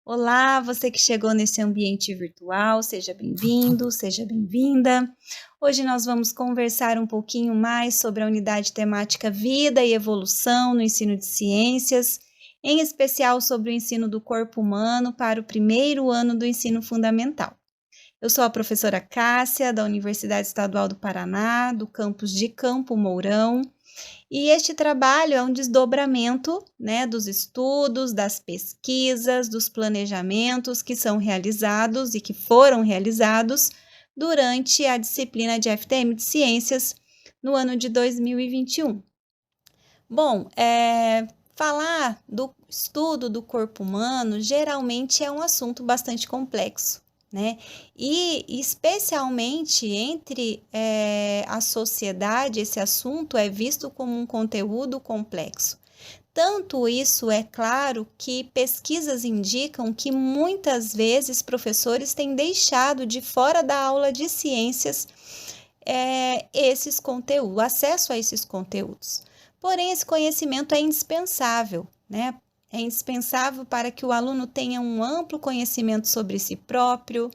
Olá, você que chegou nesse ambiente virtual, seja bem-vindo, seja bem-vinda. Hoje nós vamos conversar um pouquinho mais sobre a unidade temática Vida e Evolução no ensino de ciências, em especial sobre o ensino do corpo humano para o primeiro ano do ensino fundamental. Eu sou a professora Cássia, da Universidade Estadual do Paraná, do campus de Campo Mourão. E este trabalho é um desdobramento, dos estudos, das pesquisas, dos planejamentos que são realizados e que foram realizados durante a disciplina de FTM de Ciências no ano de 2021. Bom, falar do estudo do corpo humano geralmente é um assunto bastante complexo, né? E especialmente entre a sociedade, esse assunto é visto como um conteúdo complexo. Tanto isso é claro que pesquisas indicam que muitas vezes professores têm deixado de fora da aula de ciências esses conteúdos, o acesso a esses conteúdos. Porém, esse conhecimento é indispensável, né? É indispensável para que o aluno tenha um amplo conhecimento sobre si próprio,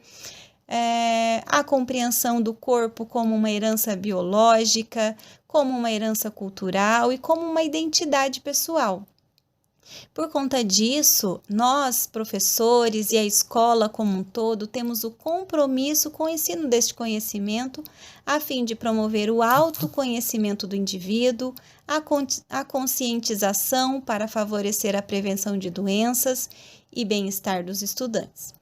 a compreensão do corpo como uma herança biológica, como uma herança cultural e como uma identidade pessoal. Por conta disso, nós, professores e a escola como um todo, temos o compromisso com o ensino deste conhecimento, a fim de promover o autoconhecimento do indivíduo, a conscientização para favorecer a prevenção de doenças e bem-estar dos estudantes.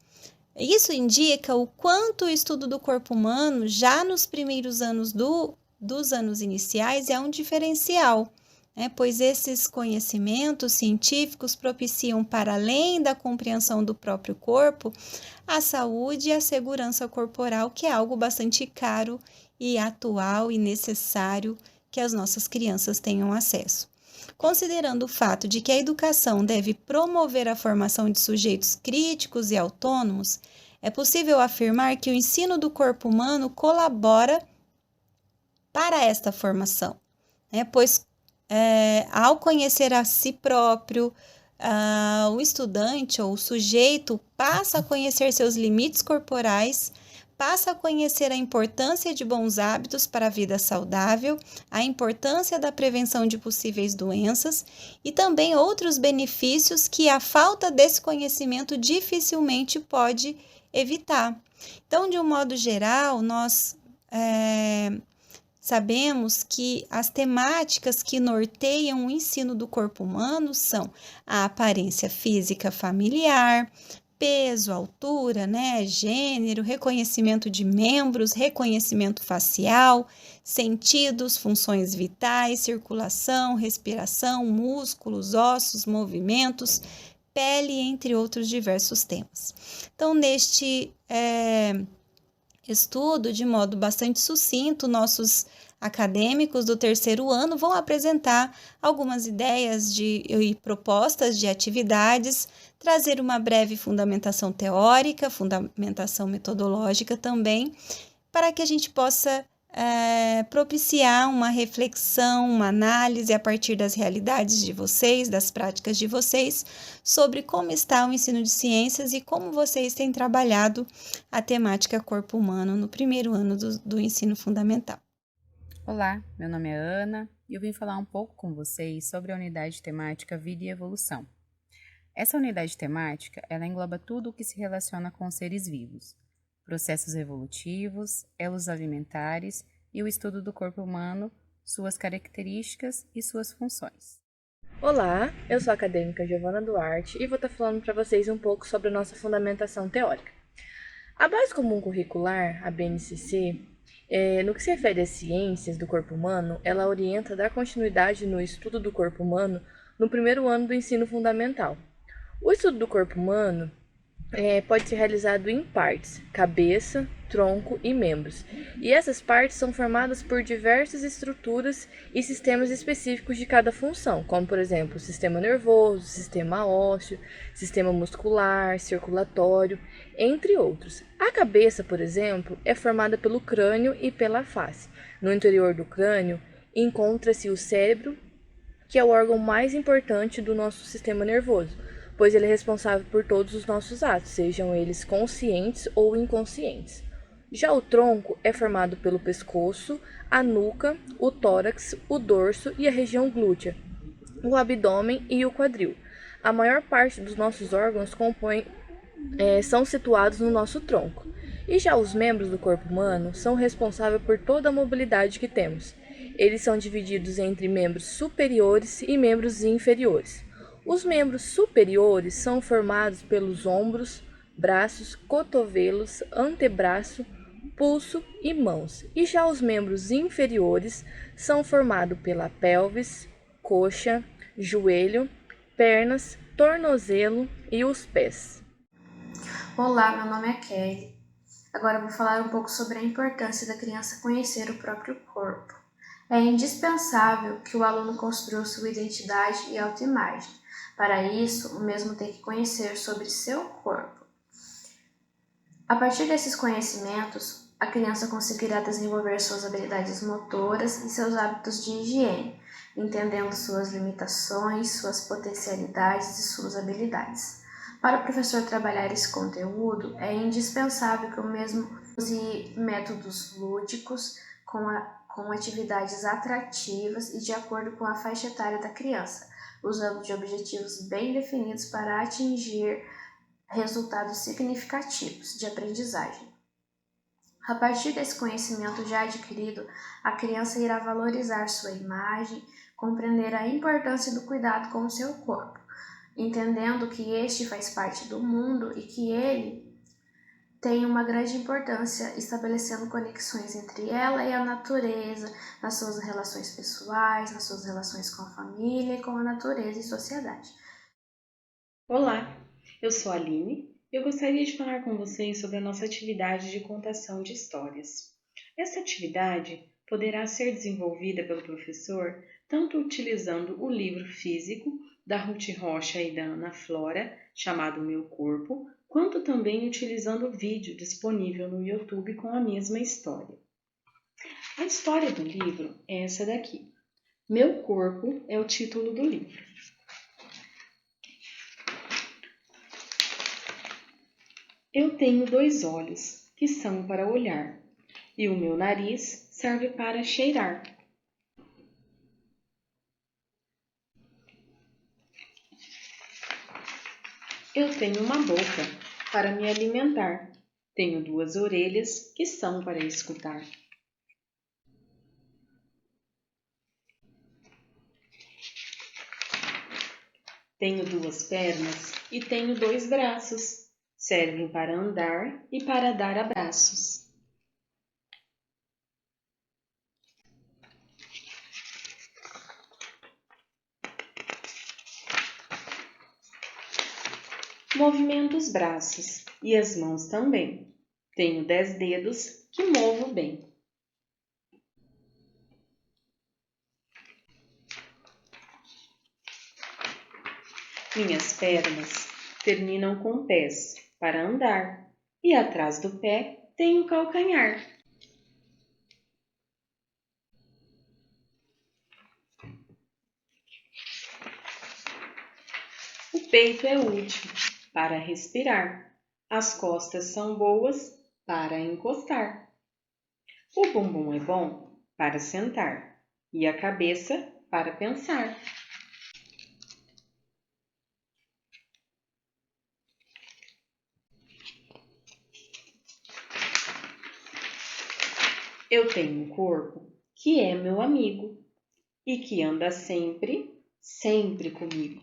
Isso indica o quanto o estudo do corpo humano, já nos primeiros anos dos anos iniciais, é um diferencial, pois esses conhecimentos científicos propiciam, para além da compreensão do próprio corpo, a saúde e a segurança corporal, que é algo bastante caro e atual e necessário que as nossas crianças tenham acesso. Considerando o fato de que a educação deve promover a formação de sujeitos críticos e autônomos, é possível afirmar que o ensino do corpo humano colabora para esta formação, pois ao conhecer a si próprio, o estudante ou o sujeito passa a conhecer seus limites corporais, passa a conhecer a importância de bons hábitos para a vida saudável, a importância da prevenção de possíveis doenças e também outros benefícios que a falta desse conhecimento dificilmente pode evitar. Então, de um modo geral, nós sabemos que as temáticas que norteiam o ensino do corpo humano são a aparência física familiar, peso, altura, gênero, reconhecimento de membros, reconhecimento facial, sentidos, funções vitais, circulação, respiração, músculos, ossos, movimentos, pele, entre outros diversos temas. Então, neste estudo, de modo bastante sucinto, nossos acadêmicos do terceiro ano vão apresentar algumas ideias e propostas de atividades, trazer uma breve fundamentação teórica, fundamentação metodológica também, para que a gente possa propiciar uma reflexão, uma análise a partir das realidades de vocês, das práticas de vocês, sobre como está o ensino de ciências e como vocês têm trabalhado a temática corpo humano no primeiro ano do ensino fundamental. Olá, meu nome é Ana e eu vim falar um pouco com vocês sobre a unidade temática Vida e Evolução. Essa unidade temática, ela engloba tudo o que se relaciona com os seres vivos, processos evolutivos, elos alimentares e o estudo do corpo humano, suas características e suas funções. Olá, eu sou a acadêmica Giovana Duarte e vou estar falando para vocês um pouco sobre a nossa fundamentação teórica. A Base Comum Curricular, a BNCC, no que se refere às ciências do corpo humano, ela orienta a dar continuidade no estudo do corpo humano no primeiro ano do ensino fundamental. O estudo do corpo humano pode ser realizado em partes: cabeça, tronco e membros. E essas partes são formadas por diversas estruturas e sistemas específicos de cada função, como, por exemplo, o sistema nervoso, sistema ósseo, sistema muscular, circulatório, entre outros. A cabeça, por exemplo, é formada pelo crânio e pela face. No interior do crânio encontra-se o cérebro, que é o órgão mais importante do nosso sistema nervoso. pois ele é responsável por todos os nossos atos, sejam eles conscientes ou inconscientes. Já o tronco é formado pelo pescoço, a nuca, o tórax, o dorso e a região glútea, o abdômen e o quadril. A maior parte dos nossos órgãos são situados no nosso tronco. E já os membros do corpo humano são responsáveis por toda a mobilidade que temos. Eles são divididos entre membros superiores e membros inferiores. Os membros superiores são formados pelos ombros, braços, cotovelos, antebraço, pulso e mãos. E já os membros inferiores são formados pela pelvis, coxa, joelho, pernas, tornozelo e os pés. Olá, meu nome é Kelly. Agora eu vou falar um pouco sobre a importância da criança conhecer o próprio corpo. É indispensável que o aluno construa sua identidade e autoimagem. Para isso, o mesmo tem que conhecer sobre seu corpo. A partir desses conhecimentos, a criança conseguirá desenvolver suas habilidades motoras e seus hábitos de higiene, entendendo suas limitações, suas potencialidades e suas habilidades. Para o professor trabalhar esse conteúdo, é indispensável que o mesmo use métodos lúdicos com atividades atrativas e de acordo com a faixa etária da criança, usando de objetivos bem definidos para atingir resultados significativos de aprendizagem. A partir desse conhecimento já adquirido, a criança irá valorizar sua imagem, compreender a importância do cuidado com o seu corpo, entendendo que este faz parte do mundo e que ele tem uma grande importância, estabelecendo conexões entre ela e a natureza, nas suas relações pessoais, nas suas relações com a família e com a natureza e sociedade. Olá, eu sou a Aline e eu gostaria de falar com vocês sobre a nossa atividade de contação de histórias. Essa atividade poderá ser desenvolvida pelo professor tanto utilizando o livro físico da Ruth Rocha e da Ana Flora, chamado Meu Corpo, quanto também utilizando o vídeo disponível no YouTube com a mesma história. A história do livro é essa daqui. Meu Corpo é o título do livro. Eu tenho 2 olhos, que são para olhar, e o meu nariz serve para cheirar. Eu tenho uma boca para me alimentar. Tenho 2 orelhas, que são para escutar. Tenho 2 pernas e tenho 2 braços. Servem para andar e para dar abraços. Movimento os braços e as mãos também. Tenho 10 dedos que movo bem. Minhas pernas terminam com pés para andar e atrás do pé tenho calcanhar. O peito é útil para respirar. As costas são boas para encostar. O bumbum é bom para sentar e a cabeça para pensar. Eu tenho um corpo que é meu amigo e que anda sempre, sempre comigo.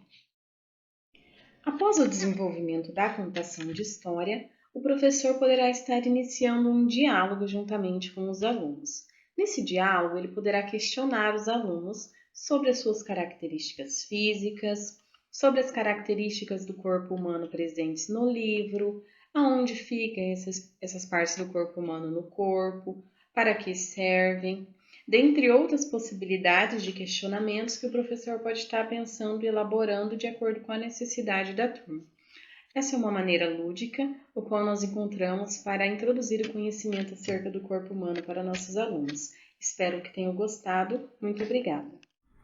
Após o desenvolvimento da contação de história, o professor poderá estar iniciando um diálogo juntamente com os alunos. Nesse diálogo, ele poderá questionar os alunos sobre as suas características físicas, sobre as características do corpo humano presentes no livro, aonde ficam essas partes do corpo humano no corpo, para que servem, dentre outras possibilidades de questionamentos que o professor pode estar pensando e elaborando de acordo com a necessidade da turma. Essa é uma maneira lúdica, o qual nós encontramos para introduzir o conhecimento acerca do corpo humano para nossos alunos. Espero que tenham gostado. Muito obrigada.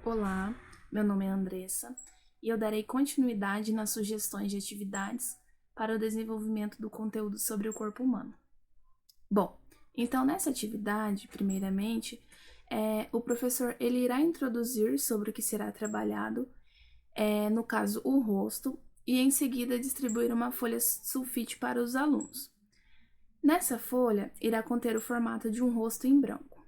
Olá, meu nome é Andressa e eu darei continuidade nas sugestões de atividades para o desenvolvimento do conteúdo sobre o corpo humano. Bom, então nessa atividade, primeiramente, o professor ele irá introduzir sobre o que será trabalhado, no caso o rosto, e em seguida distribuir uma folha sulfite para os alunos. Nessa folha irá conter o formato de um rosto em branco.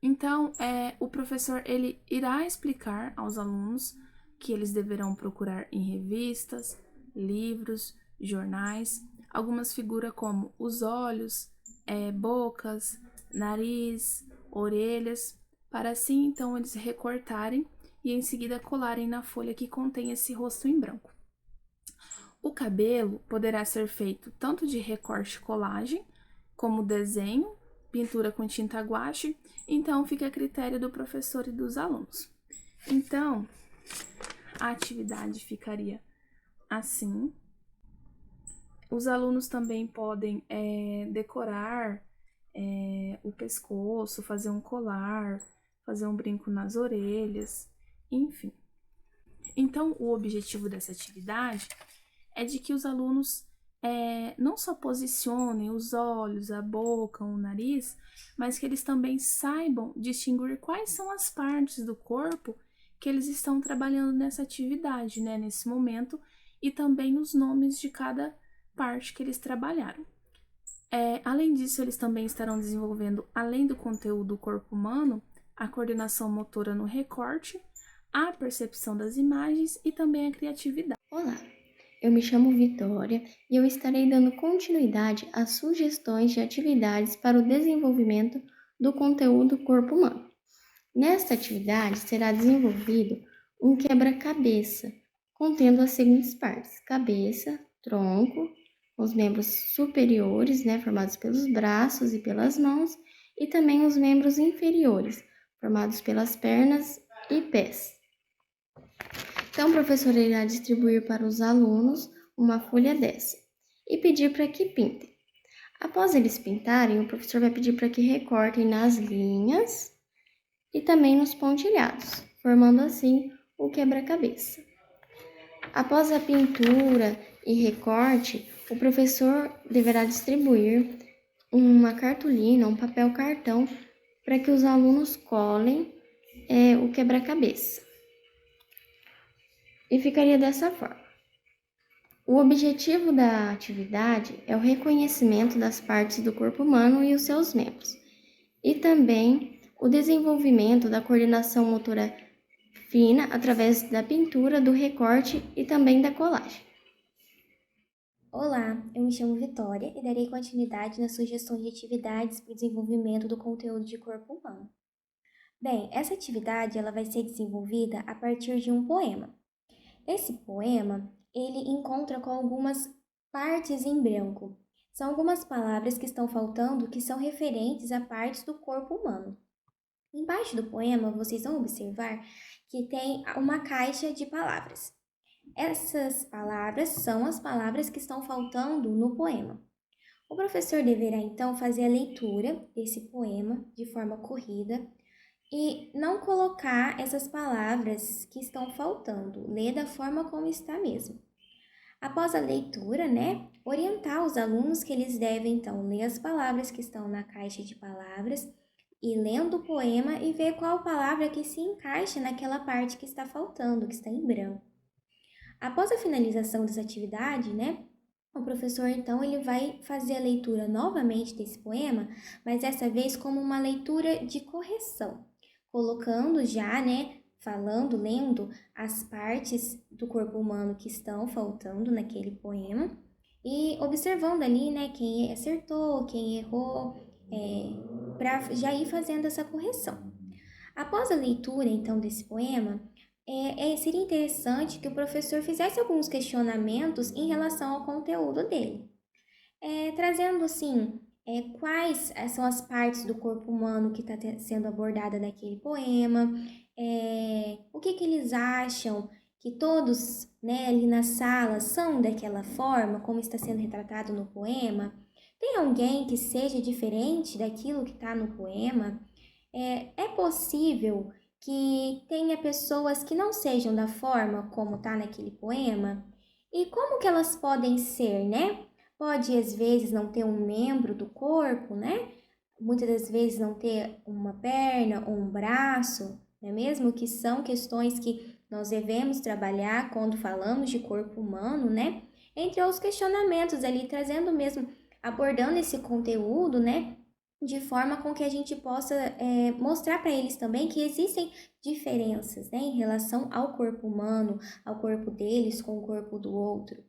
Então, o professor ele irá explicar aos alunos que eles deverão procurar em revistas, livros, jornais, algumas figuras como os olhos, bocas, nariz, orelhas, para assim então eles recortarem e em seguida colarem na folha que contém esse rosto em branco. O cabelo poderá ser feito tanto de recorte e colagem, como desenho, pintura com tinta guache, então fica a critério do professor e dos alunos. Então, a atividade ficaria assim. Os alunos também podem decorar o pescoço, fazer um colar, fazer um brinco nas orelhas, enfim. Então, o objetivo dessa atividade é de que os alunos não só posicionem os olhos, a boca, o nariz, mas que eles também saibam distinguir quais são as partes do corpo que eles estão trabalhando nessa atividade, né, nesse momento, e também os nomes de cada parte que eles trabalharam. Além disso, eles também estarão desenvolvendo, além do conteúdo do corpo humano, a coordenação motora no recorte, a percepção das imagens e também a criatividade. Olá, eu me chamo Vitória e eu estarei dando continuidade às sugestões de atividades para o desenvolvimento do conteúdo corpo humano. Nesta atividade será desenvolvido um quebra-cabeça, contendo as seguintes partes: cabeça, tronco, os membros superiores, formados pelos braços e pelas mãos, e também os membros inferiores, formados pelas pernas e pés. Então, o professor irá distribuir para os alunos uma folha dessa e pedir para que pintem. Após eles pintarem, o professor vai pedir para que recortem nas linhas e também nos pontilhados, formando assim o quebra-cabeça. Após a pintura e recorte, o professor deverá distribuir uma cartolina, um papel cartão, para que os alunos colem o quebra-cabeça. E ficaria dessa forma. O objetivo da atividade é o reconhecimento das partes do corpo humano e os seus membros, e também o desenvolvimento da coordenação motora fina através da pintura, do recorte e também da colagem. Olá, eu me chamo Vitória e darei continuidade nas sugestões de atividades para o desenvolvimento do conteúdo de corpo humano. Bem, essa atividade ela vai ser desenvolvida a partir de um poema. Esse poema, ele encontra com algumas partes em branco. São algumas palavras que estão faltando que são referentes a partes do corpo humano. Embaixo do poema, vocês vão observar que tem uma caixa de palavras. Essas palavras são as palavras que estão faltando no poema. O professor deverá então fazer a leitura desse poema de forma corrida e não colocar essas palavras que estão faltando, ler da forma como está mesmo. Após a leitura, orientar os alunos que eles devem então ler as palavras que estão na caixa de palavras e lendo o poema e ver qual palavra que se encaixa naquela parte que está faltando, que está em branco. Após a finalização dessa atividade, o professor então ele vai fazer a leitura novamente desse poema, mas dessa vez como uma leitura de correção, colocando já, falando, lendo as partes do corpo humano que estão faltando naquele poema e observando ali, quem acertou, quem errou, para já ir fazendo essa correção. Após a leitura, então, desse poema, seria interessante que o professor fizesse alguns questionamentos em relação ao conteúdo dele, trazendo, assim, quais são as partes do corpo humano que está sendo abordada naquele poema, o que eles acham que todos ali na sala são daquela forma, como está sendo retratado no poema. Tem alguém que seja diferente daquilo que está no poema? É possível que tenha pessoas que não sejam da forma como está naquele poema? E como que elas podem ser, né? Pode, às vezes, não ter um membro do corpo, né? Muitas das vezes não ter uma perna ou um braço, não é mesmo? Que são questões que nós devemos trabalhar quando falamos de corpo humano, né? Entre outros questionamentos ali, trazendo mesmo, abordando esse conteúdo, né? De forma com que a gente possa mostrar para eles também que existem diferenças, né? Em relação ao corpo humano, ao corpo deles com o corpo do outro.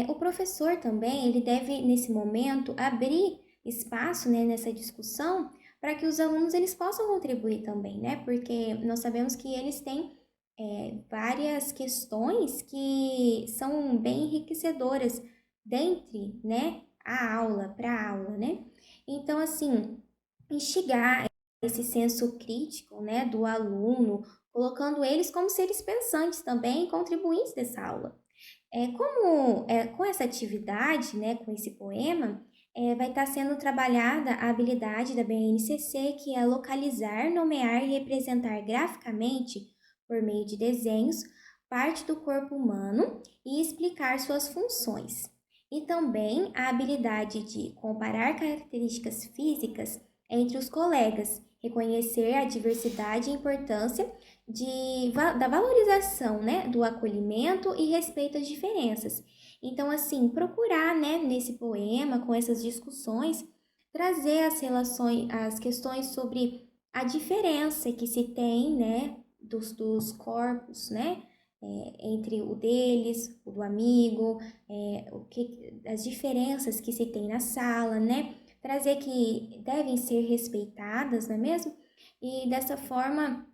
O professor também, ele deve, nesse momento, abrir espaço, né, nessa discussão para que os alunos eles possam contribuir também, né? Porque nós sabemos que eles têm várias questões que são bem enriquecedoras dentre, né, a aula, para a aula, né? Então, assim, instigar esse senso crítico, né, do aluno, colocando eles como seres pensantes também, contribuintes dessa aula. Com essa atividade, né, com esse poema, vai estar sendo trabalhada a habilidade da BNCC, que é localizar, nomear e representar graficamente, por meio de desenhos, parte do corpo humano e explicar suas funções. E também a habilidade de comparar características físicas entre os colegas, reconhecer a diversidade e importância da valorização, né, do acolhimento e respeito às diferenças. Então, assim, procurar, né, nesse poema, com essas discussões, trazer as questões sobre a diferença que se tem, né, dos corpos, né, entre o deles, o do amigo, as diferenças que se tem na sala, né, trazer que devem ser respeitadas, não é mesmo? E dessa forma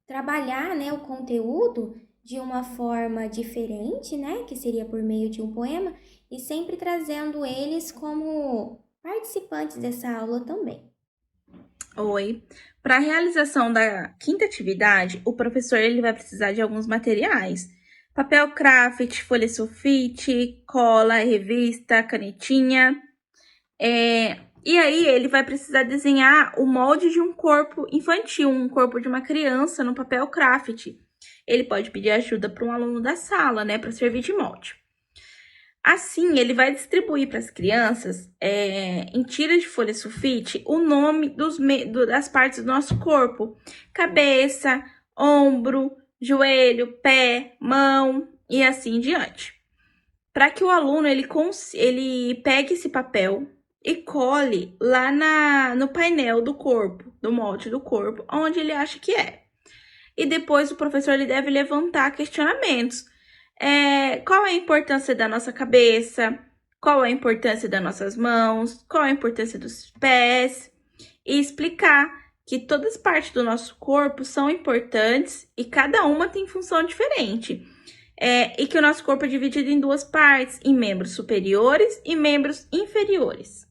trabalhar, né, o conteúdo de uma forma diferente, né, que seria por meio de um poema, e sempre trazendo eles como participantes dessa aula também. Oi. Para a realização da quinta atividade, o professor ele vai precisar de alguns materiais. Papel craft, folha sulfite, cola, revista, canetinha. E aí ele vai precisar desenhar o molde de um corpo infantil, um corpo de uma criança no papel craft. Ele pode pedir ajuda para um aluno da sala, né, para servir de molde. Assim, ele vai distribuir para as crianças, em tiras de folha sulfite, o nome das partes do nosso corpo. Cabeça, ombro, joelho, pé, mão e assim em diante. Para que o aluno ele pegue esse papel e cole lá no painel do corpo, do molde do corpo, onde ele acha que é. E depois o professor ele deve levantar questionamentos. Qual é a importância da nossa cabeça? Qual é a importância das nossas mãos? Qual é a importância dos pés? E explicar que todas as partes do nosso corpo são importantes e cada uma tem função diferente. E que o nosso corpo é dividido em duas partes, em membros superiores e membros inferiores.